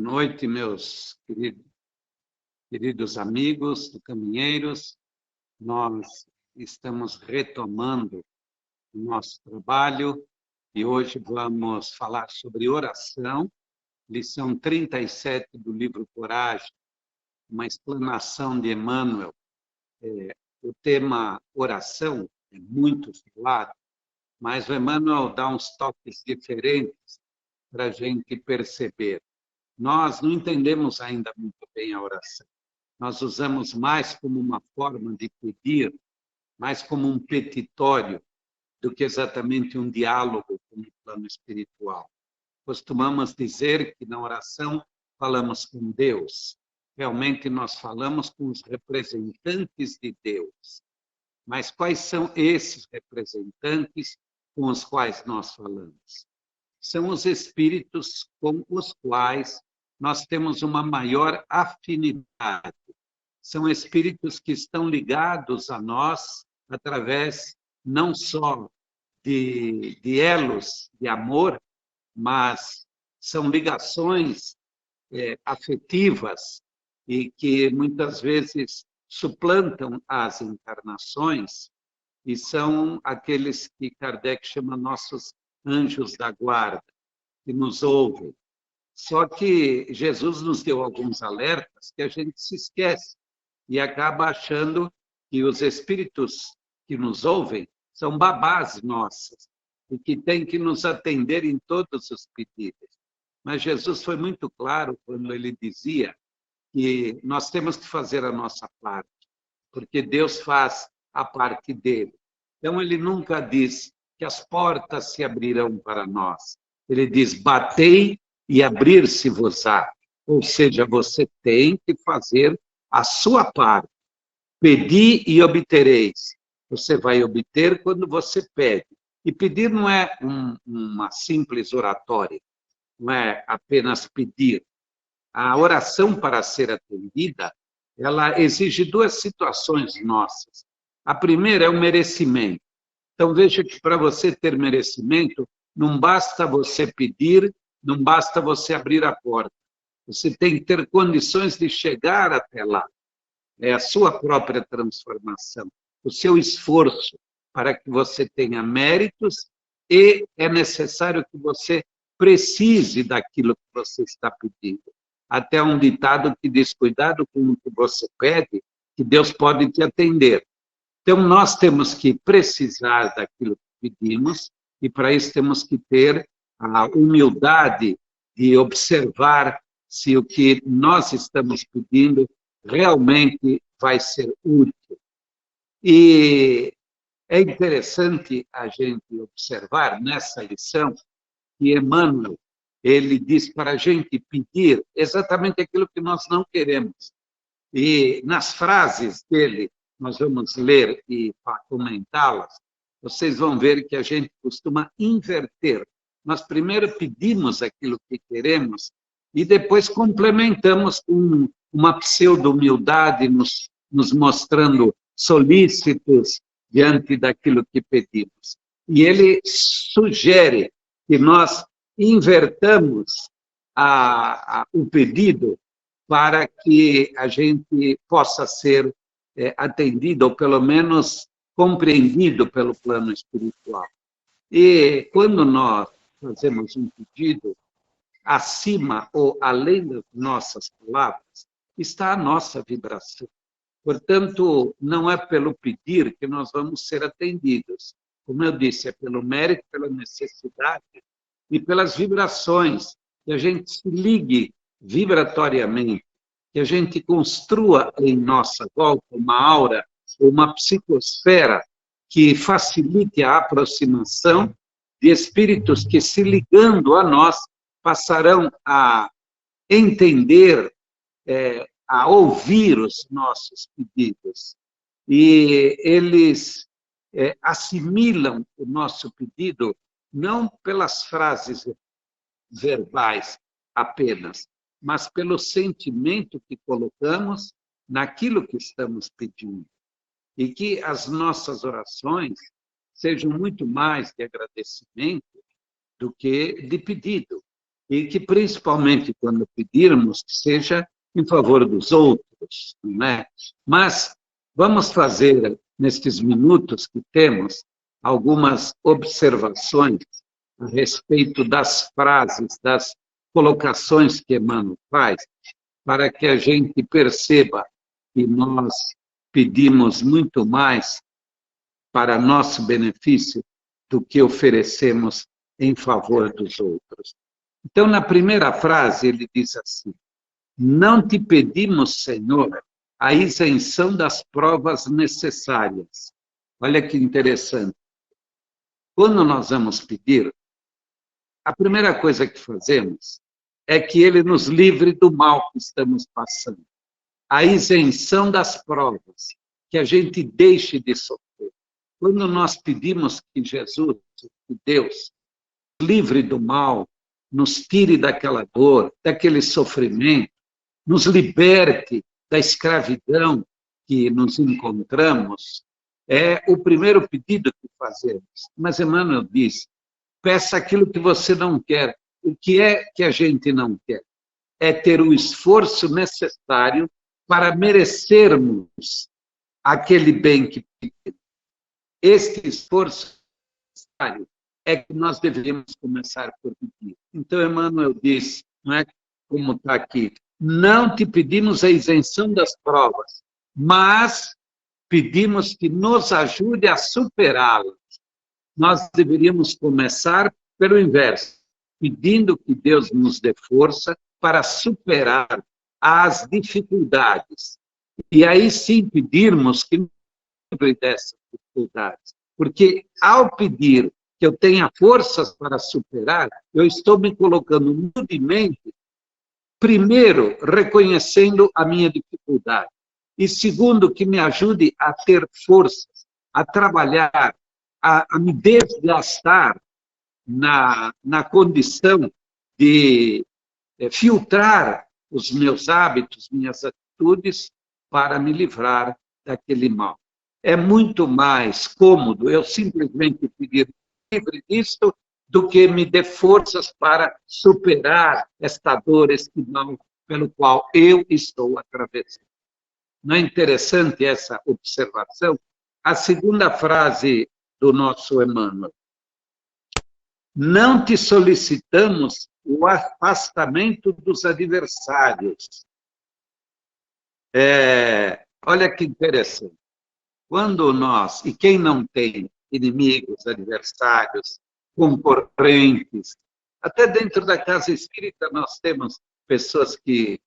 Boa noite, meus queridos amigos do Caminheiros. Nós estamos retomando o nosso trabalho e hoje vamos falar sobre oração, lição 37 do livro Coragem, uma explanação de Emmanuel. O tema oração é muito falado, mas o Emmanuel dá uns toques diferentes para a gente perceber. Nós não entendemos ainda muito bem a oração. Nós usamos mais como uma forma de pedir, mais como um petitório, do que exatamente um diálogo com o plano espiritual. Costumamos dizer que na oração falamos com Deus. Realmente nós falamos com os representantes de Deus. Mas quais são esses representantes com os quais nós falamos? São os espíritos com os quais nós temos uma maior afinidade. São espíritos que estão ligados a nós através não só de elos de amor, mas são ligações afetivas e que muitas vezes suplantam as encarnações e são aqueles que Kardec chama nossos anjos da guarda, que nos ouvem. Só que Jesus nos deu alguns alertas que a gente se esquece e acaba achando que os espíritos que nos ouvem são babás nossas e que têm que nos atender em todos os pedidos. Mas Jesus foi muito claro quando ele dizia que nós temos que fazer a nossa parte, porque Deus faz a parte dele. Então, ele nunca diz que as portas se abrirão para nós. Ele diz, batei e abrir-se-vos-á. Ou seja, você tem que fazer a sua parte. Pedi e obtereis. Você vai obter quando você pede. E pedir não é uma simples oratória, não é apenas pedir. A oração, para ser atendida, ela exige duas situações nossas. A primeira é o merecimento. Então, veja que para você ter merecimento, não basta você pedir, não basta você abrir a porta. Você tem que ter condições de chegar até lá. É a sua própria transformação, o seu esforço para que você tenha méritos e é necessário que você precise daquilo que você está pedindo. Até um ditado que diz, cuidado com o que você pede, que Deus pode te atender. Então, nós temos que precisar daquilo que pedimos e, para isso, temos que ter a humildade de observar se o que nós estamos pedindo realmente vai ser útil. E é interessante a gente observar nessa lição que Emmanuel, ele diz para a gente pedir exatamente aquilo que nós não queremos. E nas frases dele, nós vamos ler e comentá-las, vocês vão ver que a gente costuma inverter. Nós primeiro pedimos aquilo que queremos e depois complementamos com uma pseudo-humildade, nos mostrando solícitos diante daquilo que pedimos. E ele sugere que nós invertamos o pedido para que a gente possa ser atendido, ou pelo menos compreendido pelo plano espiritual. E quando nós fazemos um pedido, acima ou além das nossas palavras, está a nossa vibração. Portanto, não é pelo pedir que nós vamos ser atendidos. Como eu disse, é pelo mérito, pela necessidade e pelas vibrações, que a gente se ligue vibratoriamente, que a gente construa em nossa volta uma aura, uma psicosfera que facilite a aproximação de espíritos que, se ligando a nós, passarão a entender, a ouvir os nossos pedidos. E eles assimilam o nosso pedido não pelas frases verbais apenas, mas pelo sentimento que colocamos naquilo que estamos pedindo. E que as nossas orações sejam muito mais de agradecimento do que de pedido. e que, principalmente quando pedirmos, que seja em favor dos outros, não é? Mas vamos fazer, nestes minutos que temos, algumas observações a respeito das frases, das colocações que Emmanuel faz, para que a gente perceba que nós pedimos muito mais para nosso benefício do que oferecemos em favor dos outros. Então, na primeira frase, ele diz assim: não te pedimos, Senhor, a isenção das provas necessárias. Olha que interessante. Quando nós vamos pedir, a primeira coisa que fazemos é que ele nos livre do mal que estamos passando. A isenção das provas, que a gente deixe de sofrer. Quando nós pedimos que Jesus, que Deus, nos livre do mal, nos tire daquela dor, daquele sofrimento, nos liberte da escravidão que nos encontramos, é o primeiro pedido que fazemos. Mas Emmanuel diz: peça aquilo que você não quer. O que é que a gente não quer? É ter o esforço necessário para merecermos aquele bem que pedimos. Este esforço necessário é que nós deveríamos começar por pedir. Então, Emmanuel diz, não é como está aqui, não te pedimos a isenção das provas, mas pedimos que nos ajude a superá-las. Nós deveríamos começar pelo inverso, pedindo que Deus nos dê força para superar as dificuldades. E aí sim pedirmos que nos livre dessas dificuldades. Porque ao pedir que eu tenha forças para superar, eu estou me colocando humildemente, primeiro, reconhecendo a minha dificuldade. E segundo, que me ajude a ter forças, a trabalhar, a me desgastar na condição de filtrar os meus hábitos, minhas atitudes, para me livrar daquele mal. É muito mais cômodo eu simplesmente pedir livre disto do que me dê forças para superar esta dor, este mal pelo qual eu estou atravessando. Não é interessante essa observação? A segunda frase do nosso Emmanuel: não te solicitamos o afastamento dos adversários. Olha que interessante. Quando nós, e quem não tem inimigos, adversários, concorrentes, até dentro da casa espírita nós temos pessoas que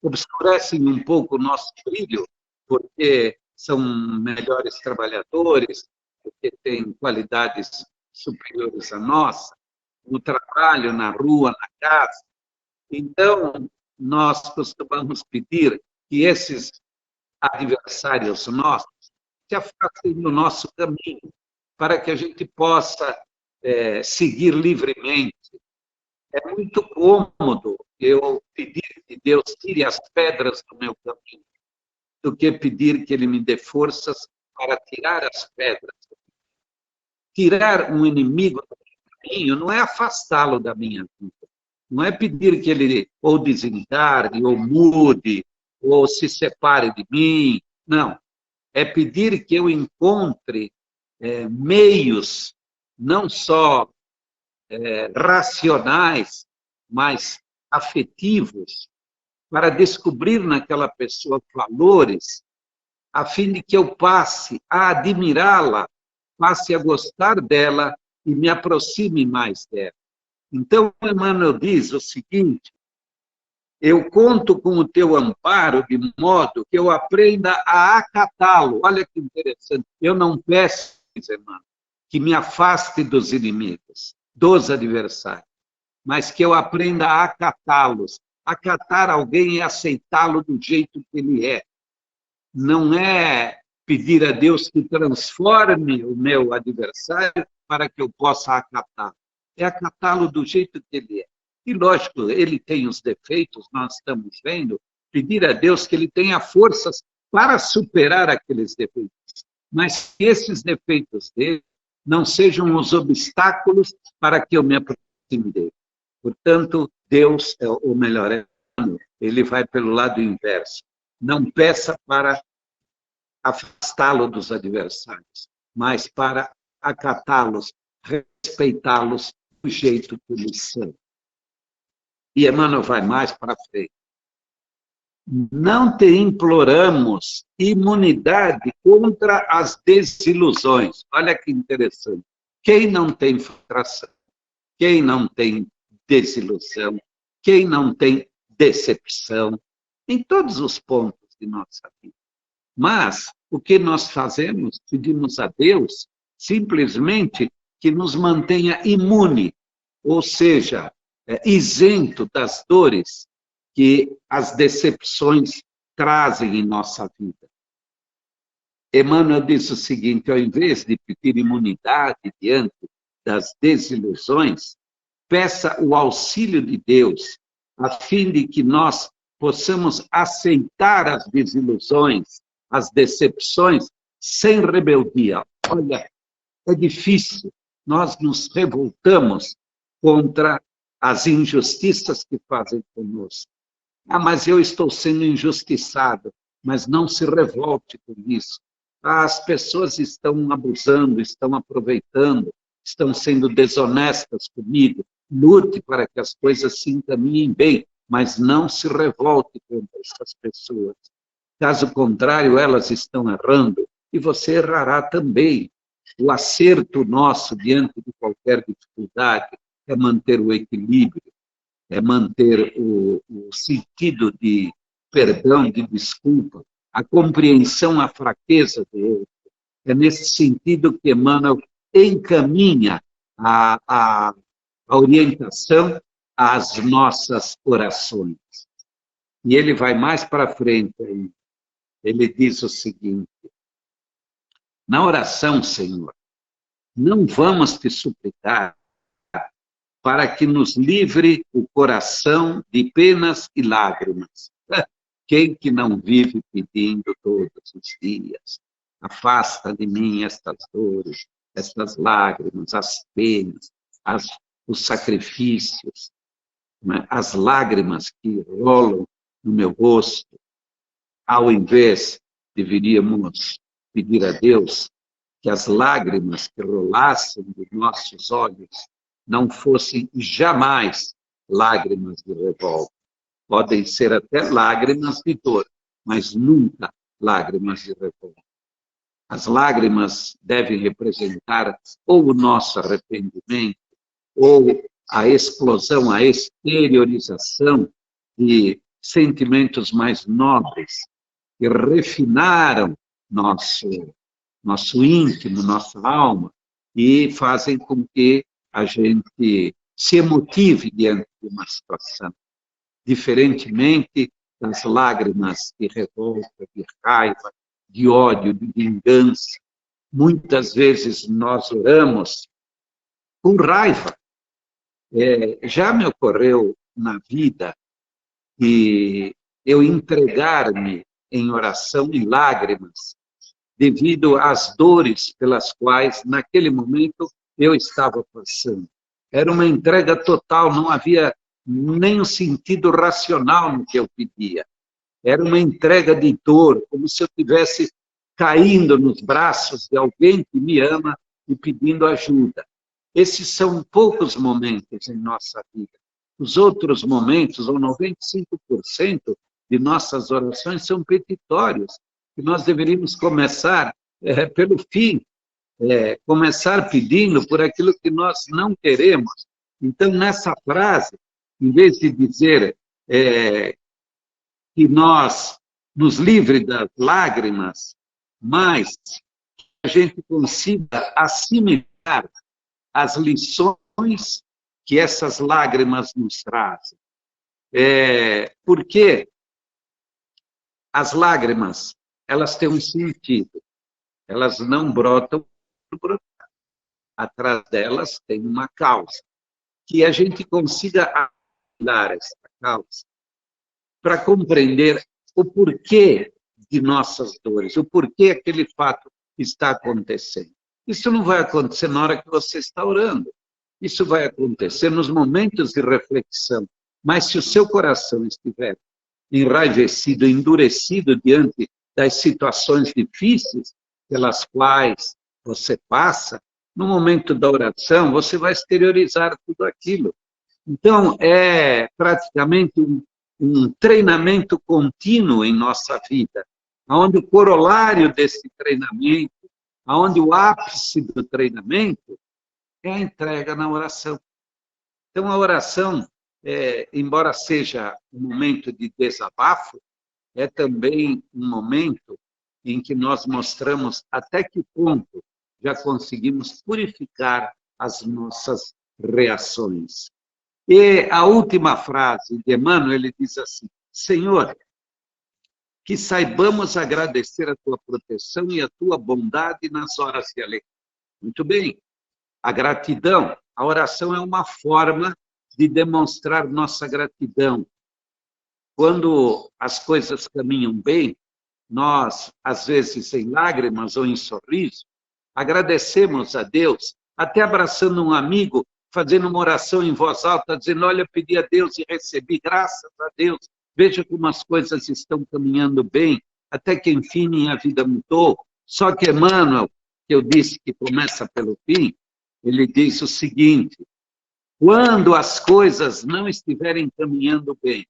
obscurecem um pouco o nosso brilho, porque são melhores trabalhadores, porque têm qualidades superiores à nossa, no trabalho, na rua, na casa. Então, nós costumamos pedir que esses adversários nossos se afastem do nosso caminho, para que a gente possa seguir livremente. É muito cômodo eu pedir que Deus tire as pedras do meu caminho, do que pedir que Ele me dê forças para tirar as pedras. Tirar um inimigo do meu caminho não é afastá-lo da minha vida. Não é pedir que ele ou desencarne, ou mude, ou se separe de mim. Não. É pedir que eu encontre meios, não só racionais, mas afetivos, para descobrir naquela pessoa valores, a fim de que eu passe a admirá-la, passe a gostar dela e me aproxime mais dela. Então, Emmanuel diz o seguinte: eu conto com o teu amparo de modo que eu aprenda a acatá-lo. Olha que interessante. Eu não peço, diz Emmanuel, que me afaste dos inimigos, dos adversários, mas que eu aprenda a acatá-los. Acatar alguém é aceitá-lo do jeito que ele é. Não é pedir a Deus que transforme o meu adversário para que eu possa acatá-lo. É acatá-lo do jeito que ele é. E, lógico, ele tem os defeitos, nós estamos vendo, pedir a Deus que ele tenha forças para superar aqueles defeitos. Mas que esses defeitos dele não sejam os obstáculos para que eu me aproxime dele. Portanto, Deus, ou melhor, ele vai pelo lado inverso. Não peça para afastá-lo dos adversários, mas para acatá-los, respeitá-los do jeito que eles são. E Emmanuel vai mais para frente. Não te imploramos imunidade contra as desilusões. Olha que interessante. Quem não tem frustração, quem não tem desilusão, quem não tem decepção, em todos os pontos de nossa vida. Mas o que nós fazemos? Pedimos a Deus simplesmente que nos mantenha imune, ou seja, isento das dores que as decepções trazem em nossa vida. Emmanuel diz o seguinte: ao invés de pedir imunidade diante das desilusões, peça o auxílio de Deus, a fim de que nós possamos aceitar as desilusões, as decepções, sem rebeldia. Olha, é difícil, nós nos revoltamos contra as injustiças que fazem conosco. Ah, mas eu estou sendo injustiçado, mas não se revolte com isso. As pessoas estão abusando, estão aproveitando, estão sendo desonestas comigo. Lute para que as coisas se encaminhem bem, mas não se revolte contra essas pessoas. Caso contrário, elas estão errando e você errará também. O acerto nosso diante de qualquer dificuldade é manter o equilíbrio, é manter o sentido de perdão, de desculpa, a compreensão, a fraqueza do outro. É nesse sentido que Emmanuel encaminha a orientação às nossas orações. E ele vai mais para frente aí. Ele diz o seguinte: na oração, Senhor, não vamos te suplicar para que nos livre o coração de penas e lágrimas. Quem que não vive pedindo todos os dias? Afasta de mim estas dores, estas lágrimas, as penas, os sacrifícios, as lágrimas que rolam no meu rosto. Ao invés, deveríamos pedir a Deus que as lágrimas que rolassem dos nossos olhos não fossem jamais lágrimas de revolta. Podem ser até lágrimas de dor, mas nunca lágrimas de revolta. As lágrimas devem representar ou o nosso arrependimento, ou a explosão, a exteriorização de sentimentos mais nobres, que refinaram nosso íntimo, nossa alma, e fazem com que a gente se emotive diante de uma situação. Diferentemente das lágrimas de revolta, de raiva, de ódio, de vingança. Muitas vezes nós oramos com raiva. Já me ocorreu na vida que eu entregar-me em oração em lágrimas, devido às dores pelas quais, naquele momento, eu estava passando. Era uma entrega total, não havia nenhum sentido racional no que eu pedia. Era uma entrega de dor, como se eu estivesse caindo nos braços de alguém que me ama e pedindo ajuda. Esses são poucos momentos em nossa vida. Os outros momentos, ou 95% de nossas orações, são petitórios, que nós deveríamos começar pelo fim, começar pedindo por aquilo que nós não queremos. Então, nessa frase, em vez de dizer que nós nos livre das lágrimas, mas a gente consiga assimilar as lições que essas lágrimas nos trazem. Porque as lágrimas, elas têm um sentido, elas não brotam por brotar. Atrás delas tem uma causa. Que a gente consiga dar essa causa para compreender o porquê de nossas dores, o porquê aquele fato está acontecendo. Isso não vai acontecer na hora que você está orando. Isso vai acontecer nos momentos de reflexão. Mas se o seu coração estiver enraivecido, endurecido diante das situações difíceis pelas quais você passa, no momento da oração, você vai exteriorizar tudo aquilo. Então, é praticamente um treinamento contínuo em nossa vida, onde o corolário desse treinamento, onde o ápice do treinamento é a entrega na oração. Então, a oração, embora seja um momento de desabafo, é também um momento em que nós mostramos até que ponto já conseguimos purificar as nossas reações. E a última frase de Emmanuel, ele diz assim: Senhor, que saibamos agradecer a tua proteção e a tua bondade nas horas de alegria. Muito bem, a gratidão, a oração é uma forma de demonstrar nossa gratidão. Quando as coisas caminham bem, nós, às vezes em lágrimas ou em sorriso, agradecemos a Deus, até abraçando um amigo, fazendo uma oração em voz alta, dizendo: olha, pedi a Deus e recebi, graças a Deus, veja como as coisas estão caminhando bem, até que, enfim, a vida mudou. Só que Emmanuel, que eu disse que começa pelo fim, ele diz o seguinte: quando as coisas não estiverem caminhando bem,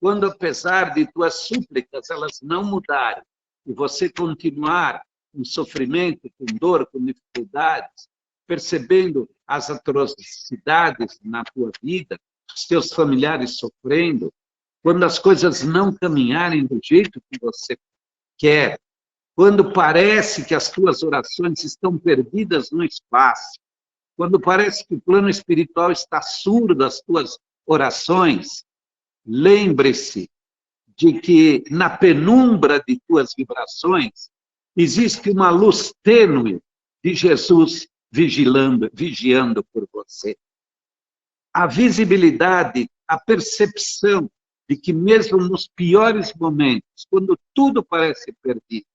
quando, apesar de tuas súplicas, elas não mudarem, e você continuar com sofrimento, com dor, com dificuldades, percebendo as atrocidades na tua vida, os teus familiares sofrendo, quando as coisas não caminharem do jeito que você quer, quando parece que as tuas orações estão perdidas no espaço, quando parece que o plano espiritual está surdo às tuas orações, lembre-se de que na penumbra de tuas vibrações existe uma luz tênue de Jesus vigiando por você. A visibilidade, a percepção de que mesmo nos piores momentos, quando tudo parece perdido,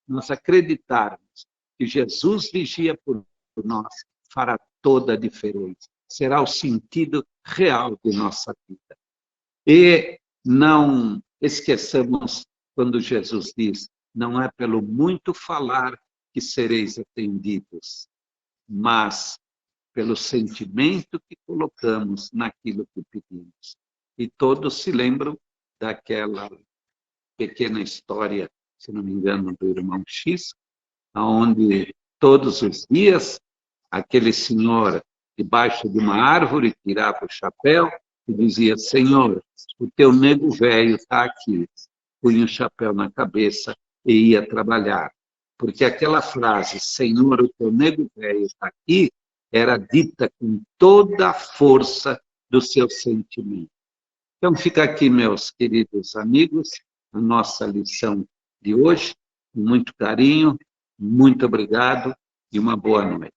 nós acreditarmos que Jesus vigia por nós, fará toda a diferença. Será o sentido real de nossa vida. E não esqueçamos quando Jesus diz: não é pelo muito falar que sereis atendidos, mas pelo sentimento que colocamos naquilo que pedimos. E todos se lembram daquela pequena história, se não me engano, do irmão X, onde todos os dias aquele senhor, debaixo de uma árvore, tirava o chapéu e dizia: Senhor, o teu nego velho está aqui. Punha o chapéu na cabeça e ia trabalhar. Porque aquela frase, Senhor, o teu nego velho está aqui, era dita com toda a força do seu sentimento. Então, fica aqui, meus queridos amigos, a nossa lição de hoje. Com muito carinho, muito obrigado e uma boa noite.